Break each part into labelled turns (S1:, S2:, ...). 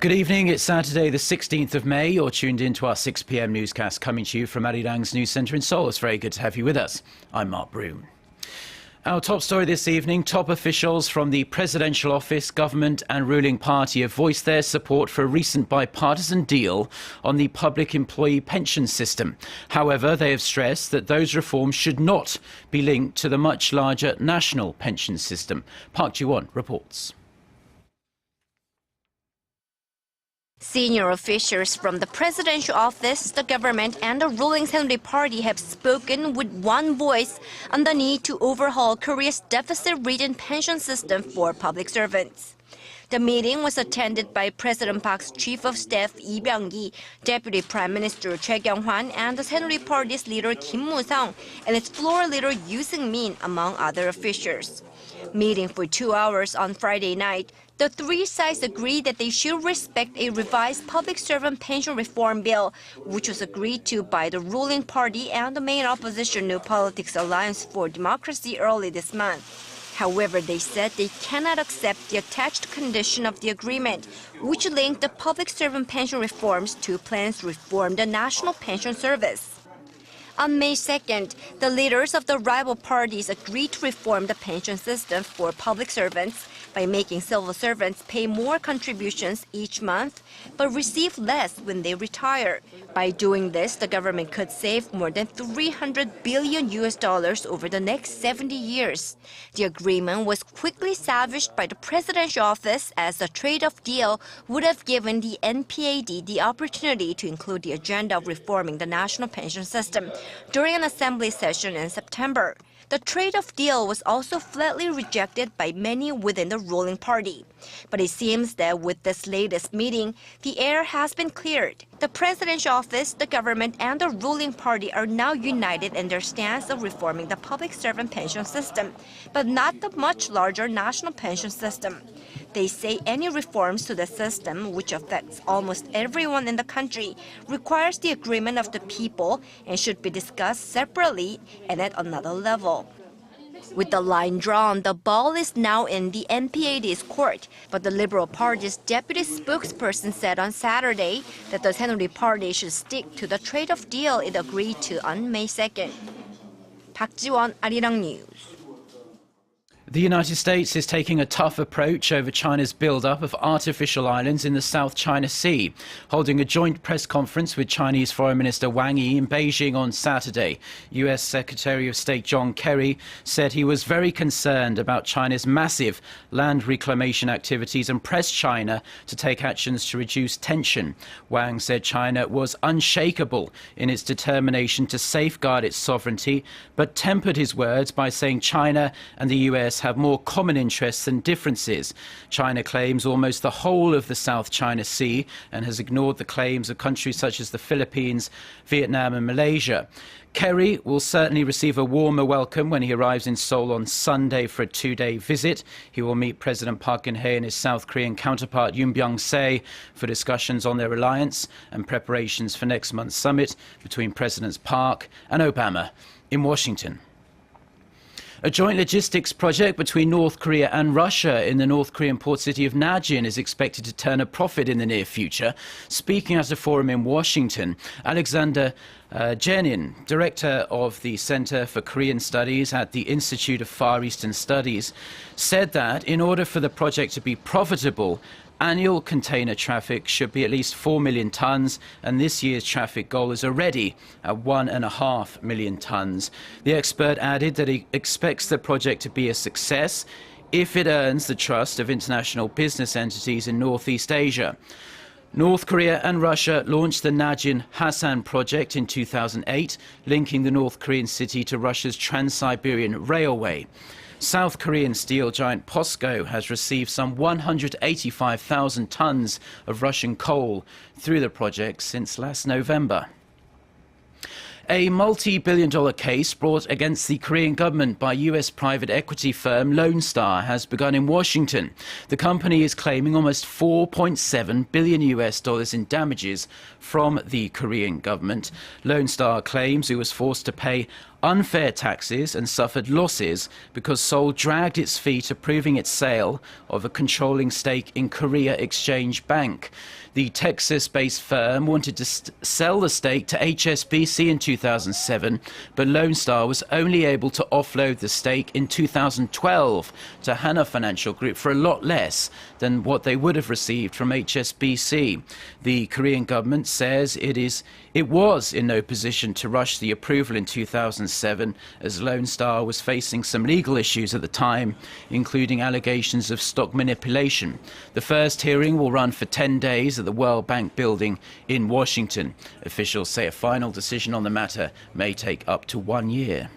S1: Good evening. It's Saturday, the 16th of May. You're tuned in to our 6 p.m. newscast coming to you from Arirang's news centre in Seoul. It's very good to have you with us. I'm Mark Broome. Our top story this evening, top officials from the presidential office, government and ruling party have voiced their support for a recent bipartisan deal on the public employee pension system. However, they have stressed that those reforms should not be linked to the much larger national pension system. Park Ji-won reports.
S2: Senior officials from the presidential office, the government and the ruling Saenuri Party have spoken with one voice on the need to overhaul Korea's deficit-ridden pension system for public servants. The meeting was attended by President Park's Chief of Staff Lee Byung-gi, Deputy Prime Minister Choi Kyung-hwan, and the Saenuri Party's leader Kim Moo-sung, and its floor leader Yoo Seung-min, among other officials. Meeting for 2 hours on Friday night, the three sides agreed that they should respect a revised public servant pension reform bill, which was agreed to by the ruling party and the main opposition New Politics Alliance for Democracy early this month. However, they said they cannot accept the attached condition of the agreement, which linked the public servant pension reforms to plans to reform the National Pension Service. On May 2nd, the leaders of the rival parties agreed to reform the pension system for public servants by making civil servants pay more contributions each month but receive less when they retire. By doing this, the government could save more than $300 billion over the next 70 years. The agreement was quickly salvaged by the presidential office as the trade-off deal would have given the NPAD the opportunity to include the agenda of reforming the national pension system during an assembly session in September. The trade-off deal was also flatly rejected by many within the ruling party. But it seems that with this latest meeting, the air has been cleared. The presidential office, the government, and the ruling party are now united in their stance of reforming the public servant pension system, but not the much larger national pension system. They say any reforms to the system, which affects almost everyone in the country, requires the agreement of the people and should be discussed separately and at another level. With the line drawn, the ball is now in the NPAD's court, but the Liberal Party's deputy spokesperson said on Saturday that the Saenuri Party should stick to the trade-off deal it agreed to on May 2nd. Park Ji-won, Arirang News.
S1: The United States is taking a tough approach over China's build-up of artificial islands in the South China Sea. Holding a joint press conference with Chinese Foreign Minister Wang Yi in Beijing on Saturday, U.S. Secretary of State John Kerry said he was very concerned about China's massive land reclamation activities and pressed China to take actions to reduce tension. Wang said China was unshakable in its determination to safeguard its sovereignty, but tempered his words by saying China and the U.S. have more common interests than differences. China claims almost the whole of the South China Sea and has ignored the claims of countries such as the Philippines, Vietnam and Malaysia. Kerry will certainly receive a warmer welcome when he arrives in Seoul on Sunday for a two-day visit. He will meet President Park Geun-hye and his South Korean counterpart Yoon Byung-se for discussions on their alliance and preparations for next month's summit between Presidents Park and Obama in Washington. A joint logistics project between North Korea and Russia in the North Korean port city of Najin is expected to turn a profit in the near future. Speaking at a forum in Washington, Alexander Jenin, director of the Center for Korean Studies at the Institute of Far Eastern Studies, said that in order for the project to be profitable, annual container traffic should be at least 4 million tons, and this year's traffic goal is already at 1.5 million tons. The expert added that he expects the project to be a success if it earns the trust of international business entities in Northeast Asia. North Korea and Russia launched the Najin-Hasan project in 2008, linking the North Korean city to Russia's Trans-Siberian Railway. South Korean steel giant POSCO has received some 185,000 tons of Russian coal through the project since last November. A multi-billion-dollar case brought against the Korean government by U.S. private equity firm Lone Star has begun in Washington. The company is claiming almost $4.7 billion in damages from the Korean government. Lone Star claims it was forced to pay unfair taxes and suffered losses because Seoul dragged its feet approving its sale of a controlling stake in Korea Exchange Bank. The Texas-based firm wanted to sell the stake to HSBC in 2007, but Lone Star was only able to offload the stake in 2012 to Hana Financial Group for a lot less than what they would have received from HSBC. The Korean government says it was in no position to rush the approval in 2007, as Lone Star was facing some legal issues at the time, including allegations of stock manipulation. The first hearing will run for 10 days at the World Bank building in Washington. Officials say a final decision on the matter may take up to 1 year.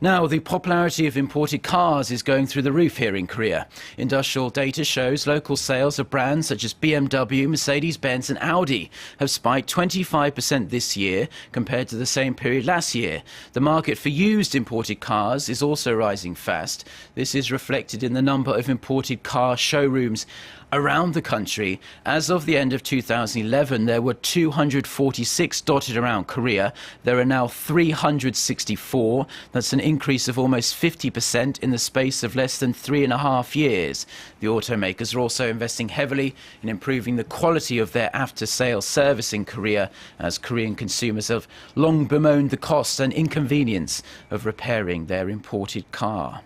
S1: Now, the popularity of imported cars is going through the roof here in Korea. Industrial data shows local sales of brands such as BMW, Mercedes-Benz and Audi have spiked 25% this year compared to the same period last year. The market for used imported cars is also rising fast. This is reflected in the number of imported car showrooms around the country. As of the end of 2011, there were 246 dotted around Korea. There are now 364. That's an increase of almost 50% in the space of less than 3.5 years. The automakers are also investing heavily in improving the quality of their after-sales service in Korea, as Korean consumers have long bemoaned the cost and inconvenience of repairing their imported car.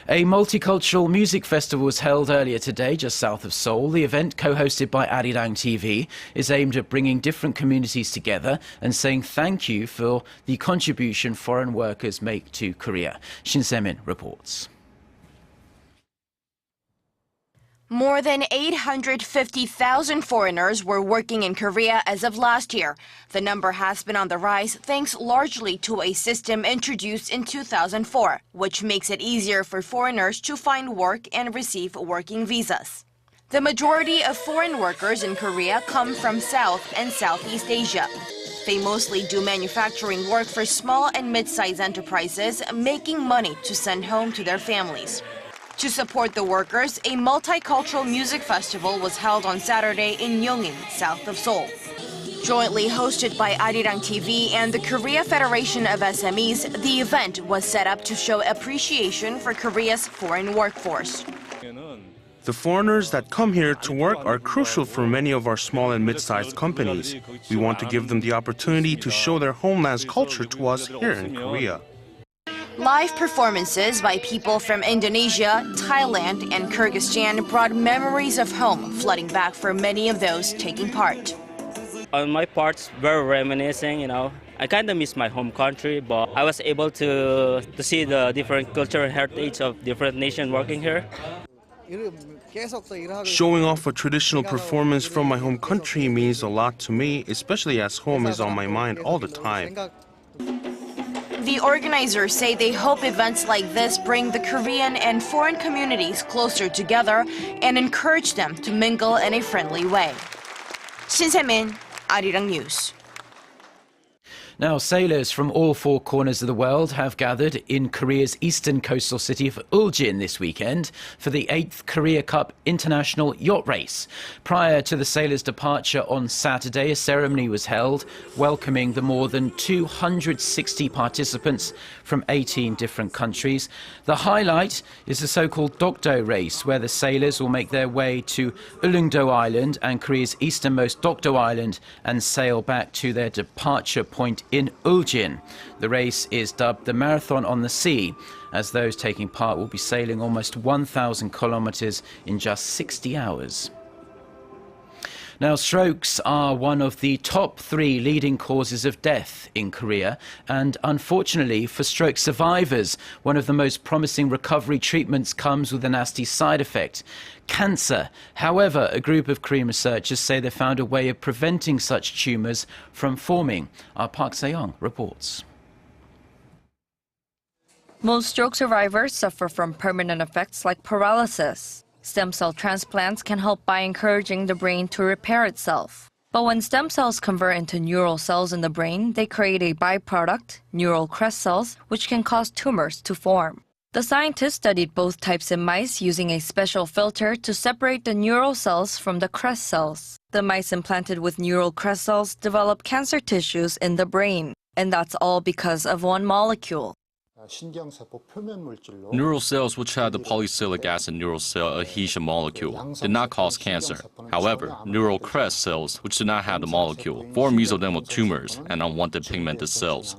S1: A multicultural music festival was held earlier today just south of Seoul. The event, co-hosted by Arirang TV, is aimed at bringing different communities together and saying thank you for the contribution foreign workers make to Korea. Shin Se-min reports.
S2: More than 850,000 foreigners were working in Korea as of last year. The number has been on the rise thanks largely to a system introduced in 2004, which makes it easier for foreigners to find work and receive working visas. The majority of foreign workers in Korea come from South and Southeast Asia. They mostly do manufacturing work for small and mid-sized enterprises, making money to send home to their families. To support the workers, a multicultural music festival was held on Saturday in Yongin, south of Seoul. Jointly hosted by Arirang TV and the Korea Federation of SMEs, the event was set up to show appreciation for Korea's foreign workforce.
S3: The foreigners that come here to work are crucial for many of our small and mid-sized companies. We want to give them the opportunity to show their homeland's culture to us here in Korea.
S2: Live performances by people from Indonesia, Thailand, and Kyrgyzstan brought memories of home flooding back for many of those taking part.
S4: On my part, very reminiscing, I kind of miss my home country, but I was able to see the different cultural heritage of different nations working here.
S3: Showing off a traditional performance from my home country means a lot to me, especially as home is on my mind all the time.
S2: The organizers say they hope events like this bring the Korean and foreign communities closer together and encourage them to mingle in a friendly way. Shin Se-min, Arirang News.
S1: Now, sailors from all four corners of the world have gathered in Korea's eastern coastal city of Uljin this weekend for the 8th Korea Cup International Yacht Race. Prior to the sailors' departure on Saturday, a ceremony was held welcoming the more than 260 participants from 18 different countries. The highlight is the so-called Dokdo race, where the sailors will make their way to Ulleungdo Island and Korea's easternmost Dokdo Island and sail back to their departure point in Uljin. The race is dubbed the Marathon on the Sea, as those taking part will be sailing almost 1,000 kilometers in just 60 hours. Now, strokes are one of the top 3 leading causes of death in Korea, and unfortunately for stroke survivors, one of the most promising recovery treatments comes with a nasty side effect: cancer. However, a group of Korean researchers say they found a way of preventing such tumours from forming. Our Park Se-young reports.
S5: Most stroke survivors suffer from permanent effects like paralysis. Stem cell transplants can help by encouraging the brain to repair itself. But when stem cells convert into neural cells in the brain, they create a byproduct, neural crest cells, which can cause tumors to form. The scientists studied both types in mice using a special filter to separate the neural cells from the crest cells. The mice implanted with neural crest cells develop cancer tissues in the brain. And that's all because of one molecule.
S6: Neural cells which have the polycylic acid neural cell adhesion molecule did not cause cancer. However, neural crest cells which do not have the molecule form mesodermal tumors and unwanted pigmented cells.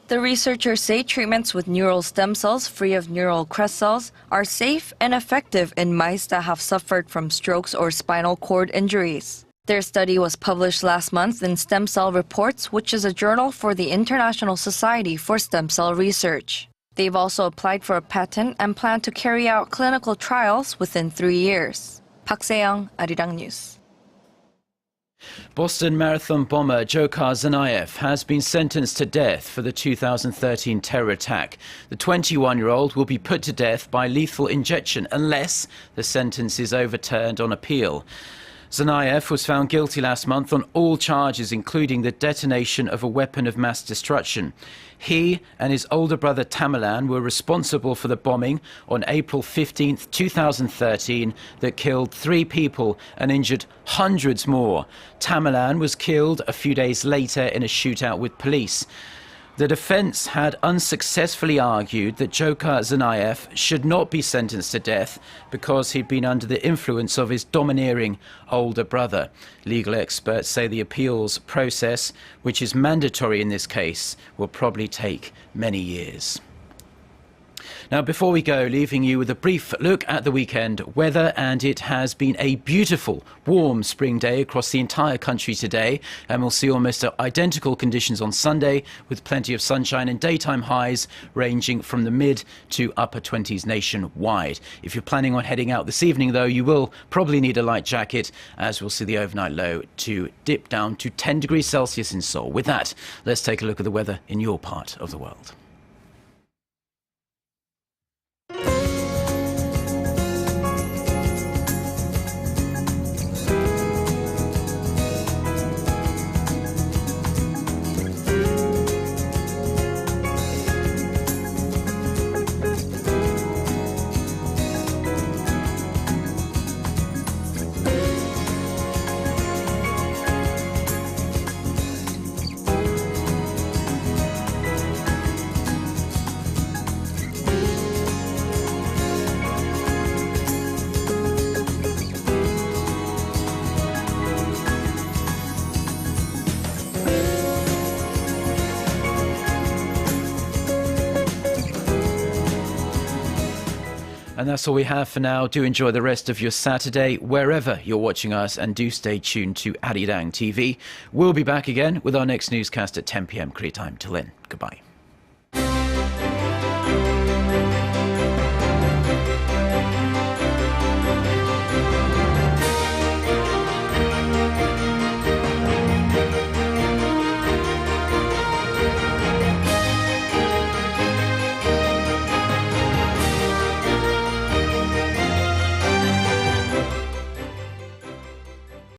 S5: The researchers say treatments with neural stem cells free of neural crest cells are safe and effective in mice that have suffered from strokes or spinal cord injuries. Their study was published last month in Stem Cell Reports, which is a journal for the International Society for Stem Cell Research. They've also applied for a patent and plan to carry out clinical trials within 3 years. Park Se-young, Arirang News.
S1: Boston Marathon bomber Dzhokhar Tsarnaev has been sentenced to death for the 2013 terror attack. The 21-year-old will be put to death by lethal injection unless the sentence is overturned on appeal. Tsarnaev was found guilty last month on all charges, including the detonation of a weapon of mass destruction. He and his older brother Tamerlan were responsible for the bombing on April 15, 2013 that killed 3 people and injured hundreds more. Tamerlan was killed a few days later in a shootout with police. The defense had unsuccessfully argued that Dzhokhar Tsarnaev should not be sentenced to death because he'd been under the influence of his domineering older brother. Legal experts say the appeals process, which is mandatory in this case, will probably take many years. Now, before we go, leaving you with a brief look at the weekend weather, and it has been a beautiful, warm spring day across the entire country today, and we'll see almost identical conditions on Sunday with plenty of sunshine and daytime highs ranging from the mid to upper 20s nationwide. If you're planning on heading out this evening, though, you will probably need a light jacket, as we'll see the overnight low to dip down to 10 degrees Celsius in Seoul. With that, let's take a look at the weather in your part of the world. And that's all we have for now. Do enjoy the rest of your Saturday wherever you're watching us, and do stay tuned to Arirang TV. We'll be back again with our next newscast at 10 p.m. Korea time. Till then, goodbye.